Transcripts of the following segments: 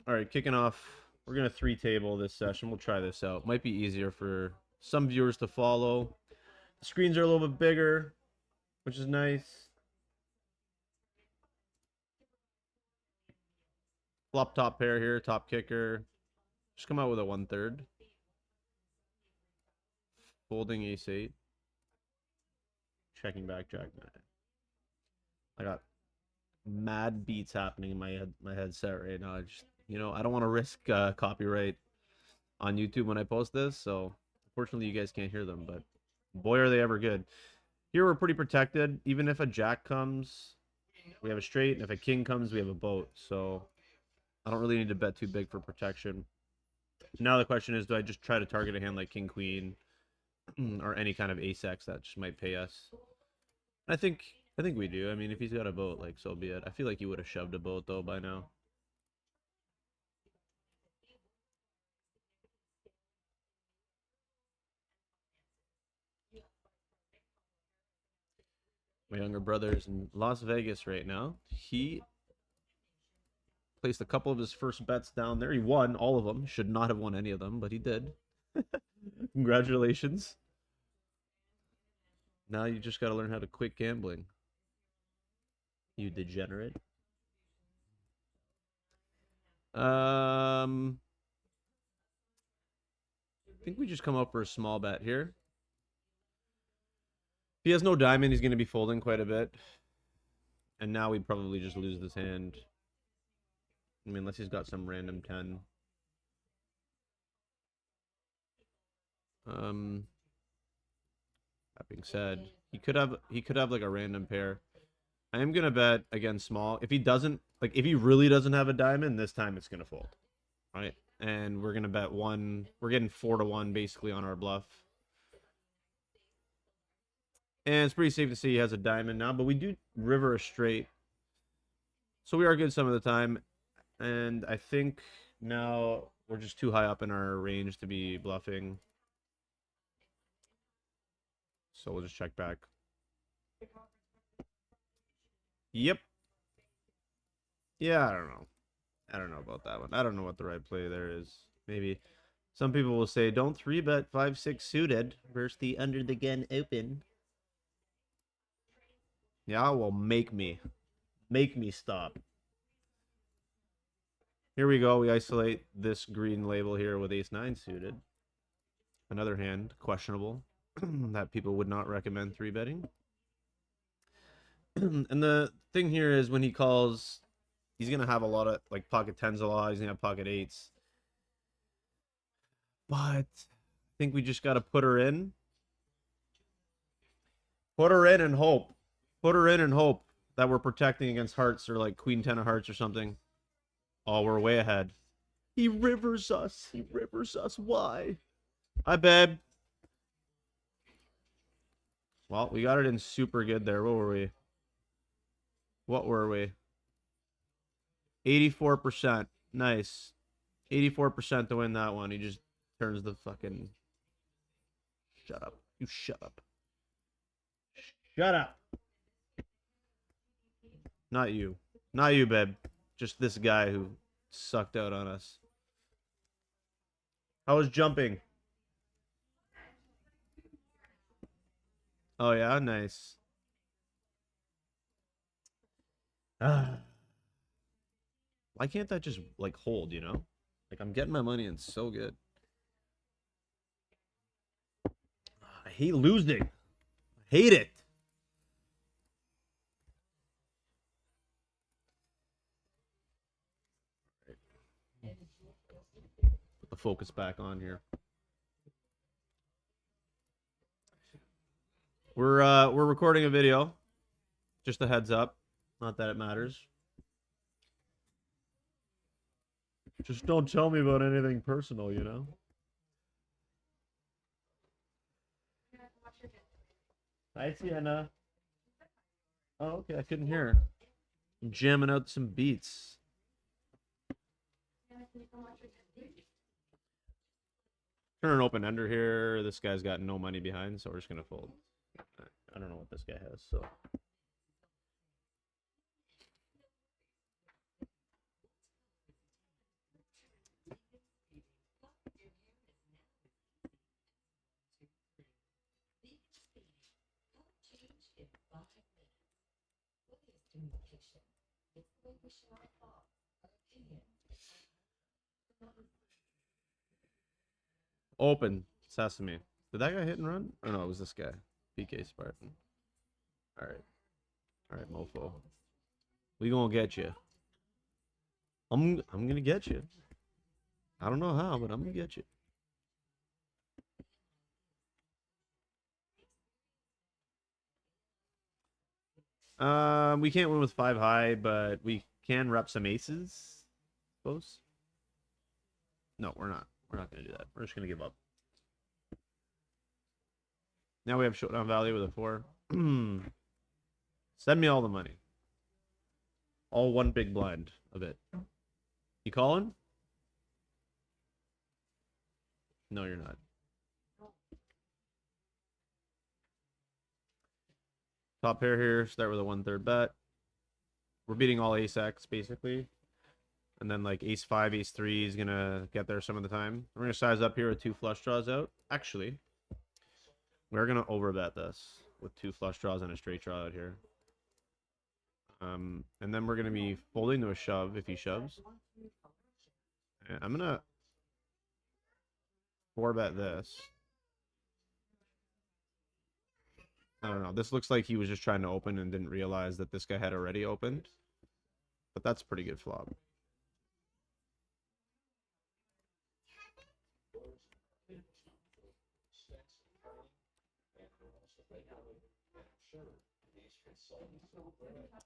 All right, kicking off. We're gonna three table this session. We'll try this out. Might be easier for some viewers to follow. The screens are a little bit bigger, which is nice. Flop top pair here, top kicker. Just come out with a 1/3. Folding ace eight. Checking back jack nine. I got mad beats happening in my headset right now. I just I don't want to risk copyright on YouTube when I post this, so unfortunately you guys can't hear them, but boy are they ever good. Here we're pretty protected. Even if a jack comes, we have a straight, and if a king comes, we have a boat. So I don't really need to bet too big for protection. Now the question is, do I just try to target a hand like king queen or any kind of ace x that just might pay us? I think we do. I mean, if he's got a boat, like, so be it. I feel like he would have shoved a boat though by now. My younger brother's in Las Vegas right now. He placed a couple of his first bets down there. He won all of them. Should not have won any of them, but he did. Congratulations. Now you just got to learn how to quit gambling. You degenerate. I think we just come up for a small bet here. If he has no diamond, he's going to be folding quite a bit. And now we probably just lose this hand. I mean, unless he's got some random 10. That being said, he could have like a random pair. I am gonna bet against small. If he doesn't, like, if he really doesn't have a diamond, this time it's gonna fold, right? And we're gonna bet one. We're getting 4-1 basically on our bluff, and it's pretty safe to say he has a diamond now. But we do river a straight, so we are good some of the time. And I think now we're just too high up in our range to be bluffing, so we'll just check back. Yep. Yeah, I don't know. I don't know about that one. I don't know what the right play there is. Maybe some people will say, don't 3-bet 5-6 suited versus the under the gun open. Yeah, well, make me stop. Here we go. We isolate this green label here with ace-9 suited. Another hand, questionable, that people would not recommend 3-betting. And the thing here is when he calls, he's going to have a lot of, like, pocket 10s a lot. He's going to have pocket 8s. But I think we just got to put her in. Put her in and hope. Put her in and hope that we're protecting against hearts or like queen 10 of hearts or something. Oh, we're way ahead. He rivers us. He rivers us. Why? Hi, babe. Well, we got it in super good there. What were we? What were we? 84%. Nice. 84% to win that one. He just turns the fucking... Shut up. You shut up. Shut up. Not you. Not you, babe. Just this guy who sucked out on us. How was jumping? Oh, yeah? Nice. Why can't that just, like, hold, you know? Like, I'm getting my money in so good. I hate losing. I hate it. Put the focus back on here. We're recording a video. Just a heads up. Not that it matters. Just don't tell me about anything personal, you know? Hi, Sienna. Oh, okay. I couldn't hear. I'm jamming out some beats. Turn an open ender here. This guy's got no money behind, so we're just gonna fold. I don't know what this guy has, so Open. Sesame. Did that guy hit and run? Or no, it was this guy. PK Spartan. Alright. Alright, mofo. We gonna get you. I'm gonna get you. I don't know how, but I'm gonna get you. We can't win with 5 high, but we can rep some aces. Suppose. No, we're not. We're not gonna do that. We're just gonna give up. Now we have showdown value with a 4. Send me all the money. All one big blind of it. You calling? No, you're not. Top pair here. Start with a 1/3 bet. We're beating all ace X basically. And then like ace 5, ace 3 is gonna get there some of the time. We're gonna size up here with 2 flush draws out. Actually, we're gonna overbet this with 2 flush draws and a straight draw out here. And then we're gonna be folding to a shove if he shoves. And I'm gonna 4-bet this. I don't know. This looks like he was just trying to open and didn't realize that this guy had already opened. But that's a pretty good flop.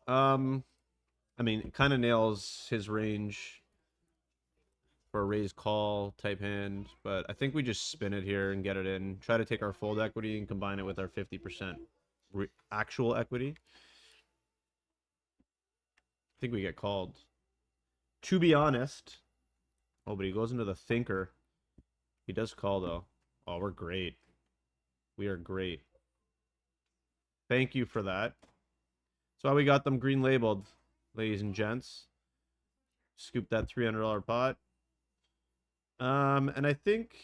I mean, it kind of nails his range for a raise call type hand, but I think we just spin it here and get it in. Try to take our fold equity and combine it with our 50% actual equity. I think we get called. To be honest. Oh, but he goes into the thinker. He does call, though. Oh, we're great. We are great. Thank you for that. That's why we got them green labeled, ladies and gents. Scoop that $300 pot. And I think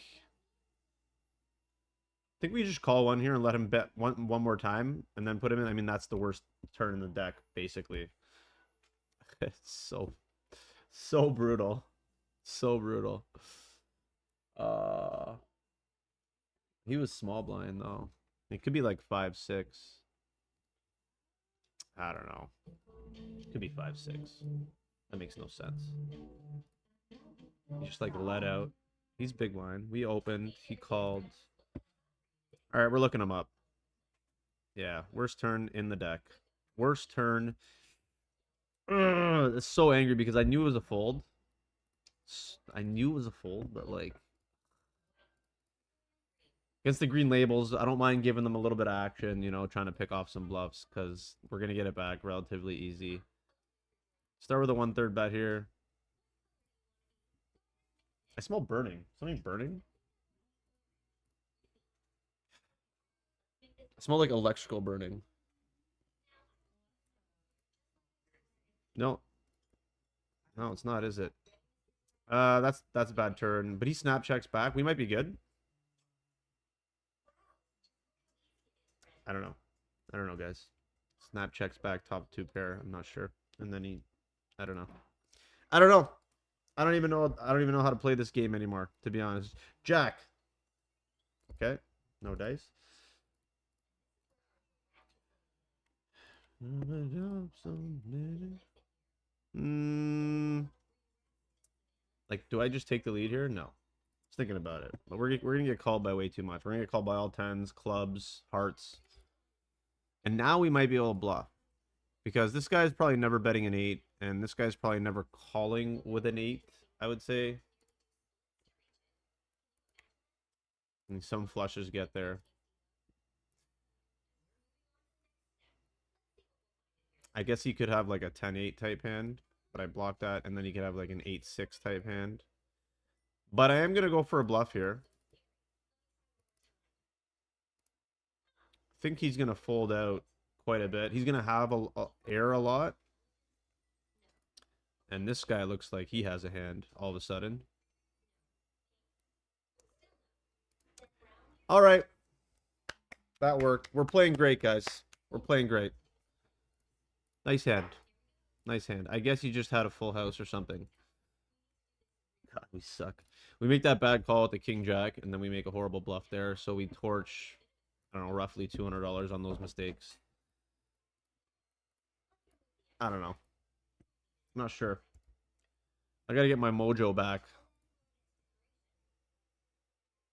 we just call one here and let him bet one more time and then put him in. I mean, that's the worst turn in the deck, basically. It's so brutal. So brutal. He was small blind though. It could be like 5-6. I don't know. It could be 5-6. That makes no sense. He just like let out. He's big blind. We opened. He called. All right, we're looking him up. Yeah, worst turn in the deck. Worst turn. It's so angry because I knew it was a fold. I knew it was a fold, but like against the green labels, I don't mind giving them a little bit of action, you know, trying to pick off some bluffs because we're gonna get it back relatively easy. Start with a 1/3 bet here. I smell burning. Something burning? I smell like electrical burning. No. No, it's not, is it? That's a bad turn. But he snap checks back. We might be good. I don't know. I don't know, guys. Snap checks back top 2 pair. I'm not sure. And then I don't know. I don't know. I don't even know how to play this game anymore, to be honest. Jack. Okay. No dice. Like, do I just take the lead here? No. Just thinking about it. But we're gonna get called by way too much. We're gonna get called by all 10s, clubs, hearts. And now we might be able to bluff. Because this guy's probably never betting an 8, and this guy's probably never calling with an 8, I would say. And some flushes get there. I guess he could have like a 10-8 type hand, but I blocked that, and then he could have like an 8-6 type hand. But I am going to go for a bluff here. I think he's going to fold out quite a bit. He's going to have a air a lot. And this guy looks like he has a hand all of a sudden. All right. That worked. We're playing great, guys. We're playing great. Nice hand. Nice hand. I guess he just had a full house or something. God, we suck. We make that bad call with the king jack, and then we make a horrible bluff there. So we torch, I don't know, roughly $200 on those mistakes. I don't know. I'm not sure. I gotta get my mojo back.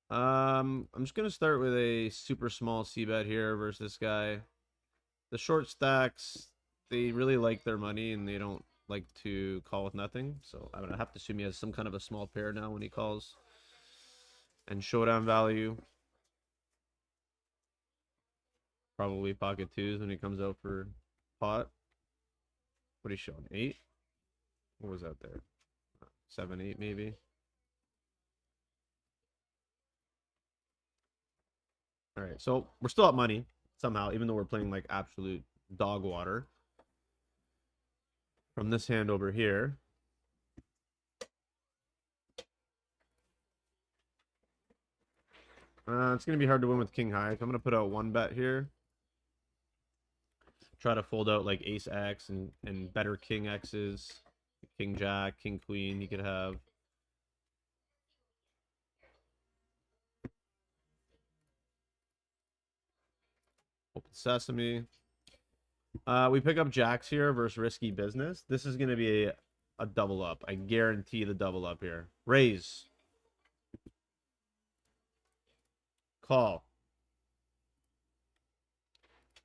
I'm just gonna start with a super small c bet here versus this guy. The short stacks, they really like their money and they don't like to call with nothing. So I'm gonna have to assume he has some kind of a small pair now when he calls. And showdown value, probably pocket twos when he comes out for pot. What are you showing? 8? What was that there? 7, 8 maybe. All right, so we're still at money somehow, even though we're playing like absolute dog water. From this hand over here. It's going to be hard to win with king high. So I'm going to put out 1 bet here. Try to fold out like ace X and better king X's. King jack, king queen you could have. Open sesame. We pick up jacks here versus risky business. This is going to be a double up. I guarantee the double up here. Raise. Call.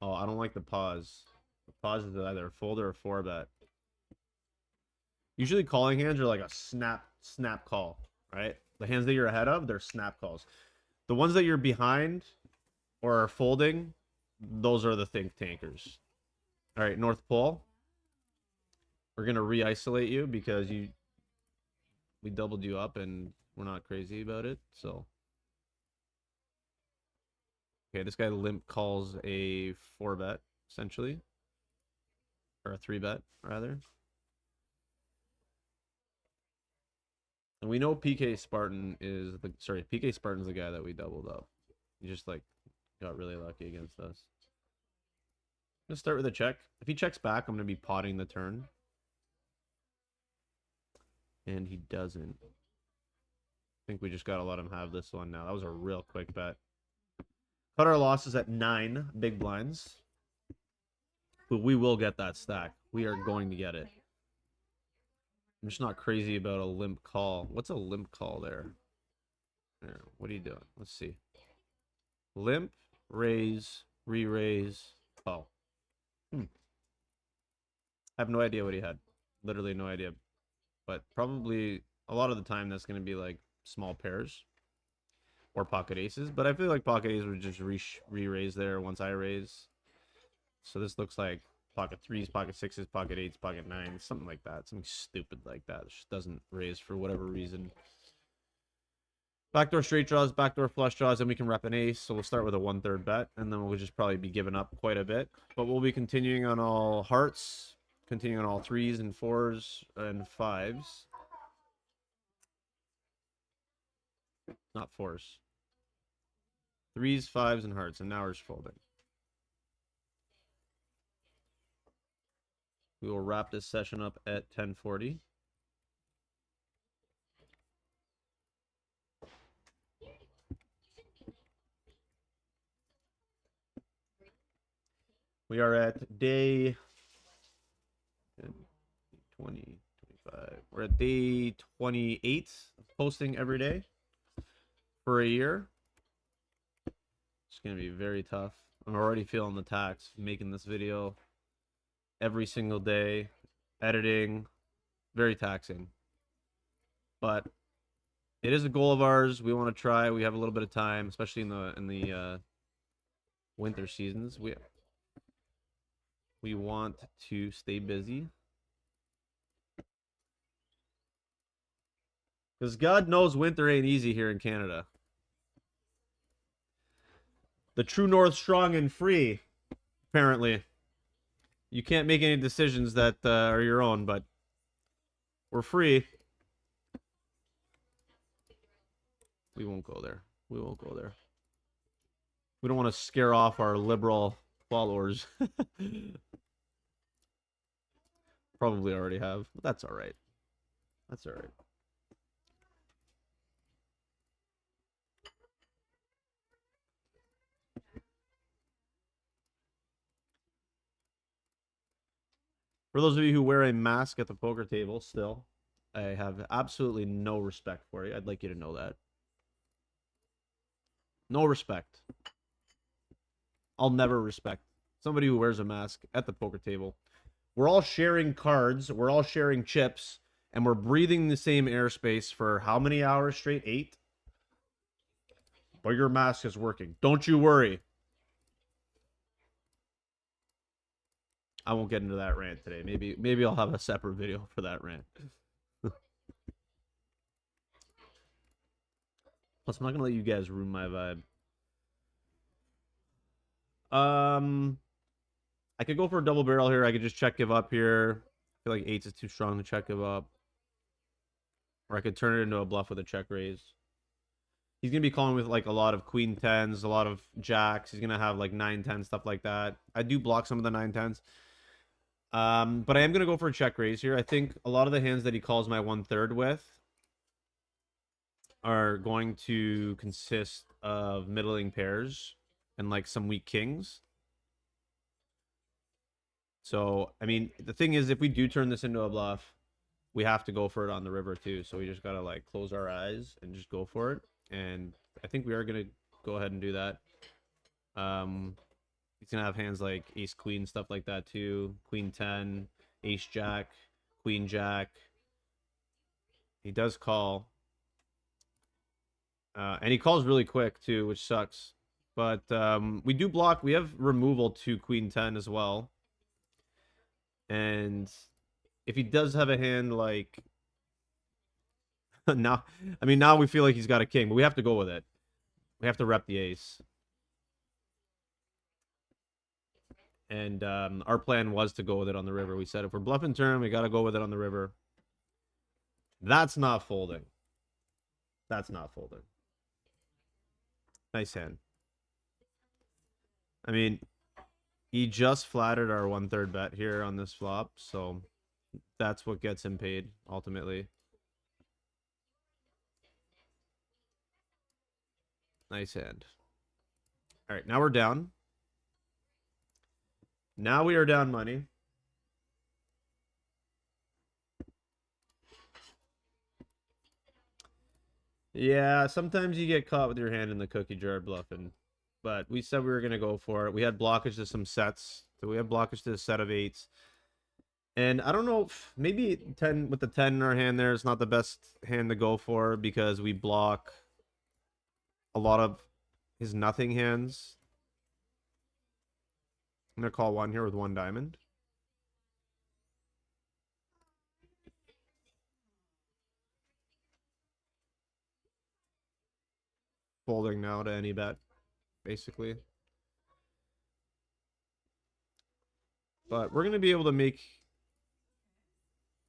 Oh, I don't like the pause. The pause is either a fold or a 4 bet. Usually calling hands are like a snap call, right? The hands that you're ahead of, they're snap calls. The ones that you're behind or are folding, those are the think tankers. All right, North Pole. We're gonna re-isolate you because we doubled you up and we're not crazy about it. So okay, this guy limp calls a 4 bet essentially, or a 3 bet rather. And we know PK Spartan is the PK Spartan's the guy that we doubled up. He just like got really lucky against us. I'm gonna start with a check. If he checks back, I'm gonna be potting the turn. And he doesn't. I think we just gotta let him have this one now. That was a real quick bet. Cut our losses at 9 big blinds. But we will get that stack. We are going to get it. I'm just not crazy about a limp call. What's a limp call there? There. What are you doing? Let's see. Limp, raise, re-raise, call. I have no idea what he had. Literally no idea. But probably a lot of the time that's going to be like small pairs or pocket aces. But I feel like pocket aces would just re-raise there once I raise. So this looks like pocket 3s, pocket 6s, pocket 8s, pocket 9s, something like that. Something stupid like that. It just doesn't raise for whatever reason. Backdoor straight draws, backdoor flush draws, and we can rep an ace. So we'll start with a 1/3 bet, and then we'll just probably be giving up quite a bit. But we'll be continuing on all hearts, continuing on all 3s and 4s and 5s. Not 4s. 3s, 5s, and hearts, and now we're just folding. We will wrap this session up at 10:40. We are at day 20, 25. We're at day 28 of posting every day for a year. It's going to be very tough. I'm already feeling the tax making this video every single day, editing, very taxing. But it is a goal of ours. We want to try. We have a little bit of time, especially in the winter seasons. We want to stay busy. Because God knows winter ain't easy here in Canada. The true north strong and free, apparently. You can't make any decisions that are your own, but we're free. We won't go there. We won't go there. We don't want to scare off our liberal followers. Probably already have, but that's all right. That's all right. For those of you who wear a mask at the poker table, still, I have absolutely no respect for you. I'd like you to know that. No respect. I'll never respect somebody who wears a mask at the poker table. We're all sharing cards, we're all sharing chips, and we're breathing the same airspace for how many hours straight? 8? But your mask is working. Don't you worry. I won't get into that rant today. Maybe I'll have a separate video for that rant. Plus, I'm not gonna let you guys ruin my vibe. I could go for a double barrel here. I could just check give up here. I feel like 8s is too strong to check give up. Or I could turn it into a bluff with a check raise. He's going to be calling with like a lot of queen 10s, a lot of jacks. He's going to have like 9-10, stuff like that. I do block some of the 9-10s. But I am going to go for a check raise here. I think a lot of the hands that he calls my 1/3 with are going to consist of middling pairs and like some weak kings. So, I mean, the thing is, if we do turn this into a bluff, we have to go for it on the river too. So we just got to like close our eyes and just go for it. And I think we are going to go ahead and do that. He's going to have hands like ace queen, stuff like that too. Queen 10, ace jack, queen jack. He does call. And he calls really quick too, which sucks. But we do block. We have removal to queen 10 as well. And if he does have a hand like now, I mean, now we feel like he's got a king, but we have to go with it. We have to rep the ace. And our plan was to go with it on the river. We said if we're bluffing turn, we got to go with it on the river. That's not folding. That's not folding. Nice hand. I mean, he just flattered our 1/3 bet here on this flop, so that's what gets him paid ultimately. Nice hand. All right, now we're down. Now we are down money. Yeah, sometimes you get caught with your hand in the cookie jar bluffing. But we said we were going to go for it. We had blockage to some sets. So we have blockage to a set of 8s. And I don't know if maybe 10 with the 10 in our hand there is not the best hand to go for because we block a lot of his nothing hands. I'm going to call one here with 1 diamond. Folding now to any bet, basically. But we're going to be able to make...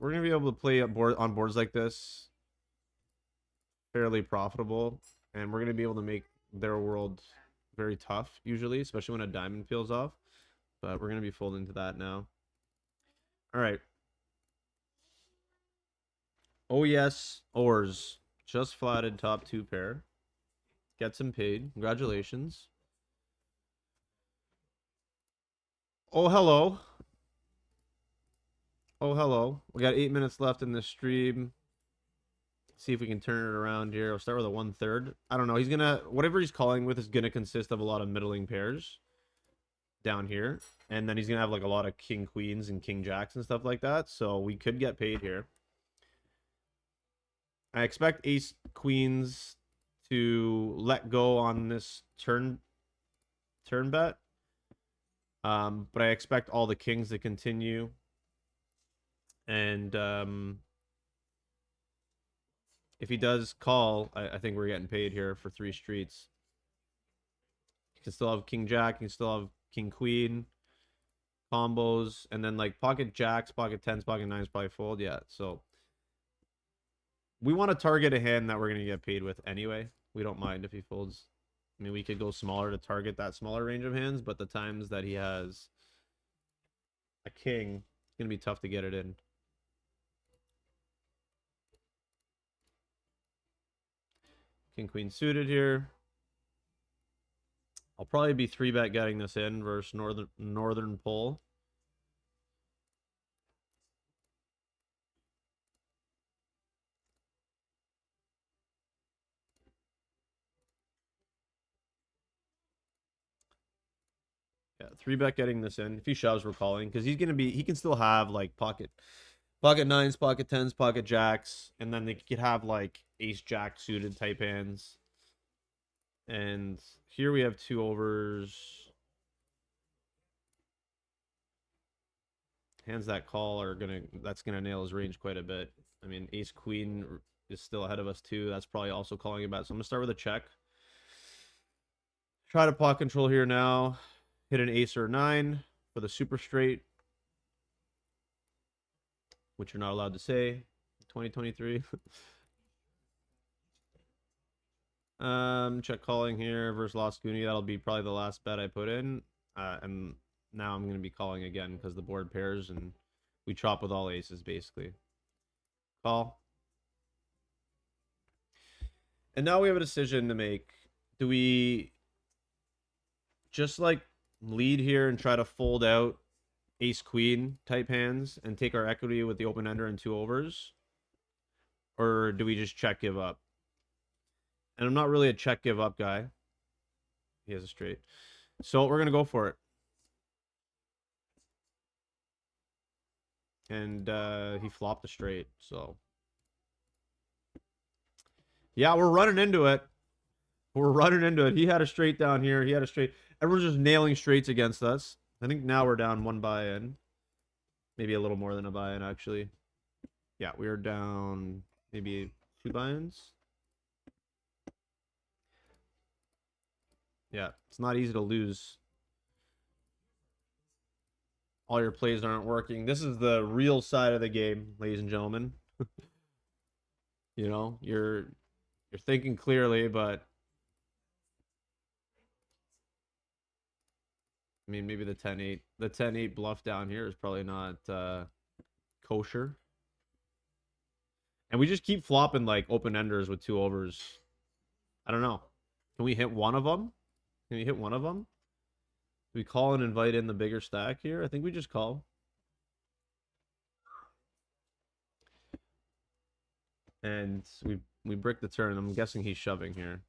We're going to be able to play on boards like this fairly profitable. And we're going to be able to make their world very tough, usually, especially when a diamond peels off. But we're going to be folding to that now. All right. Oh, yes. Oars. Just flatted top 2 pair. Gets him paid. Congratulations. Oh, hello. Oh, hello. We got 8 minutes left in this stream. See if we can turn it around here. We'll start with a 1/3. I don't know. He's going to... Whatever he's calling with is going to consist of a lot of middling pairs down here. And then he's going to have like a lot of king queens and king jacks and stuff like that. So we could get paid here. I expect ace queens to let go on this turn bet. But I expect all the kings to continue. And if he does call, I think we're getting paid here for 3 streets. You can still have king jack, you can still have king queen combos, and then like pocket jacks, pocket 10s, pocket 9s probably fold. Yeah, so we want to target a hand that we're going to get paid with anyway. We don't mind if he folds. I mean, we could go smaller to target that smaller range of hands, but the times that he has a king It's going to be tough to get it in. King, queen suited here. I'll probably be 3-bet getting this in versus northern pole. Yeah, 3-bet getting this in. If he shoves, we're calling because he's gonna be. He can still have like pocket nines, pocket tens, pocket jacks, and then they could have like ace jack suited type hands. And here we have 2 overs. Hands that call are that's gonna nail his range quite a bit. I mean, ace queen is still ahead of us too. That's probably also calling a bet. So I'm gonna start with a check. Try to pot control here now. Hit an ace or a 9 for the super straight, which you're not allowed to say. 2023. Check calling here versus Lost Goonie. That'll be probably the last bet I put in. And now I'm going to be calling again because the board pairs and we chop with all aces basically. Call. And now we have a decision to make. Do we just like lead here and try to fold out ace queen type hands and take our equity with the open ender and 2 overs? Or do we just check give up? And I'm not really a check give up guy. He has a straight. So we're going to go for it. And he flopped a straight, so. Yeah, we're running into it. We're running into it. He had a straight down here. He had a straight. Everyone's just nailing straights against us. I think now we're down 1 buy-in. Maybe a little more than a buy-in, actually. Yeah, we are down maybe 2 buy-ins. Yeah, it's not easy to lose. All your plays aren't working. This is the real side of the game, ladies and gentlemen. You know, you're thinking clearly, but I mean, maybe the 10-8. The 10-8 bluff down here is probably not kosher. And we just keep flopping like open enders with 2 overs. I don't know. Can we hit one of them? Can we hit one of them? Do we call and invite in the bigger stack here? I think we just call. And we brick the turn. I'm guessing he's shoving here.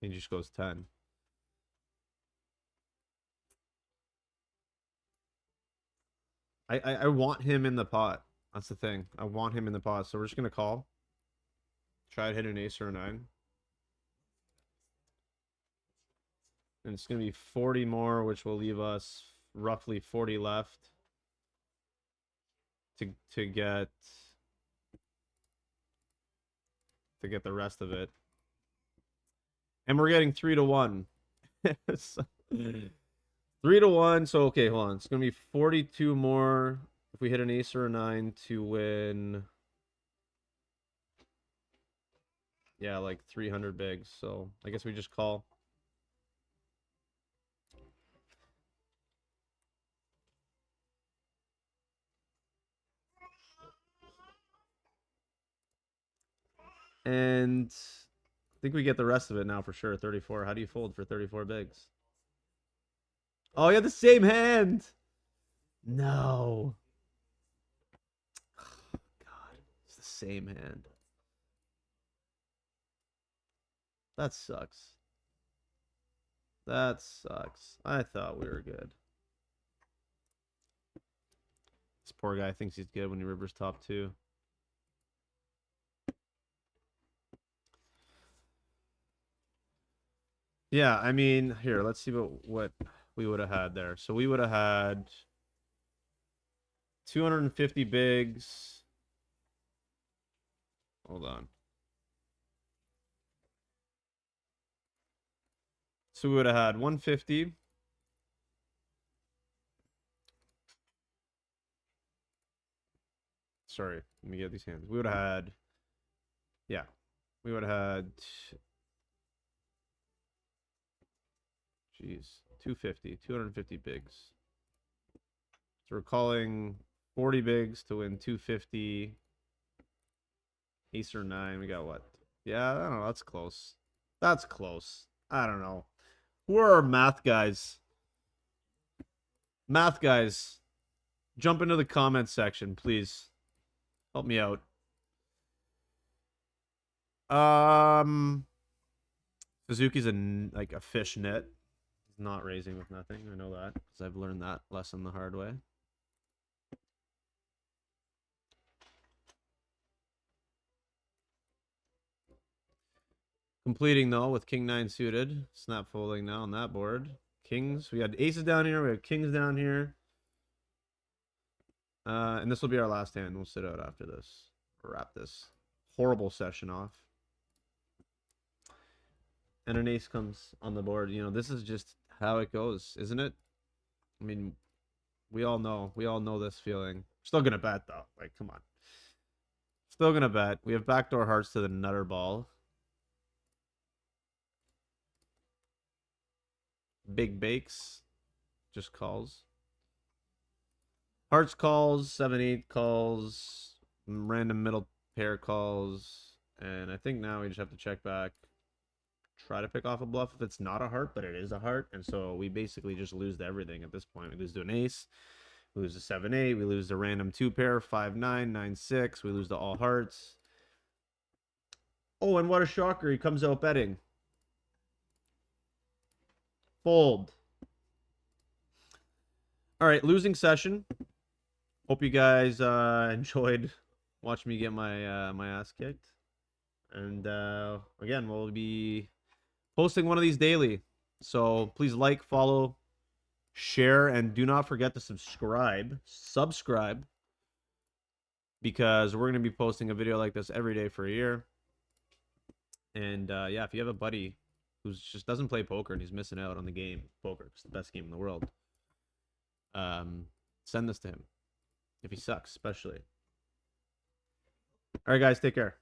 He just goes 10. I want him in the pot. That's the thing. I want him in the pot. So we're just gonna call. Try to hit an ace or a 9. And it's gonna be 40 more, which will leave us roughly 40 left to get the rest of it. And we're getting 3-1. 3-1. So okay, hold on. It's gonna be 42 more if we hit an ace or a 9 to win. Yeah, like 300 bigs. So I guess we just call. And I think we get the rest of it now for sure. 34. How do you fold for 34 bigs? Oh, you have the same hand. No. God, it's the same hand. That sucks. That sucks. I thought we were good. This poor guy thinks he's good when he rivers top 2. Yeah, I mean, here, let's see what we would have had there. So we would have had 250 bigs. Hold on. So we would have had 150. Sorry, let me get these hands. We would have had, yeah, we would have had, geez, 250 bigs. So we're calling 40 bigs to win 250. Ace or 9. We got what? Yeah, I don't know. That's close. That's close. I don't know. Who are our math guys? Math guys, jump into the comment section, please. Help me out. Suzuki's like a fish net. He's not raising with nothing. I know that because I've learned that lesson the hard way. Completing though with King 9 suited. Snap folding now on that board. Kings. We got aces down here. We have kings down here. And this will be our last hand. We'll sit out after this. Wrap this horrible session off. And an ace comes on the board. You know, this is just how it goes, isn't it? I mean, we all know. We all know this feeling. Still gonna bet though. Like, come on. Still gonna bet. We have backdoor hearts to the nutter ball. Big bakes. Just calls. Hearts calls. 7-8 calls. Random middle pair calls. And I think now we just have to check back. Try to pick off a bluff if it's not a heart, but it is a heart. And so we basically just lose to everything at this point. We lose to an ace. We lose to 7-8. We lose to random 2 pair. 5-9. 9-6. We lose to all hearts. Oh, and what a shocker. He comes out betting. Fold. All right, losing session. Hope you guys enjoyed watching me get my my ass kicked. And again, we'll be posting one of these daily. So please like, follow, share, and do not forget to subscribe. Subscribe. Because we're going to be posting a video like this every day for a year. And yeah, if you have a buddy who just doesn't play poker and he's missing out on the game, poker, it's the best game in the world, send this to him. If he sucks, especially. All right, guys, take care.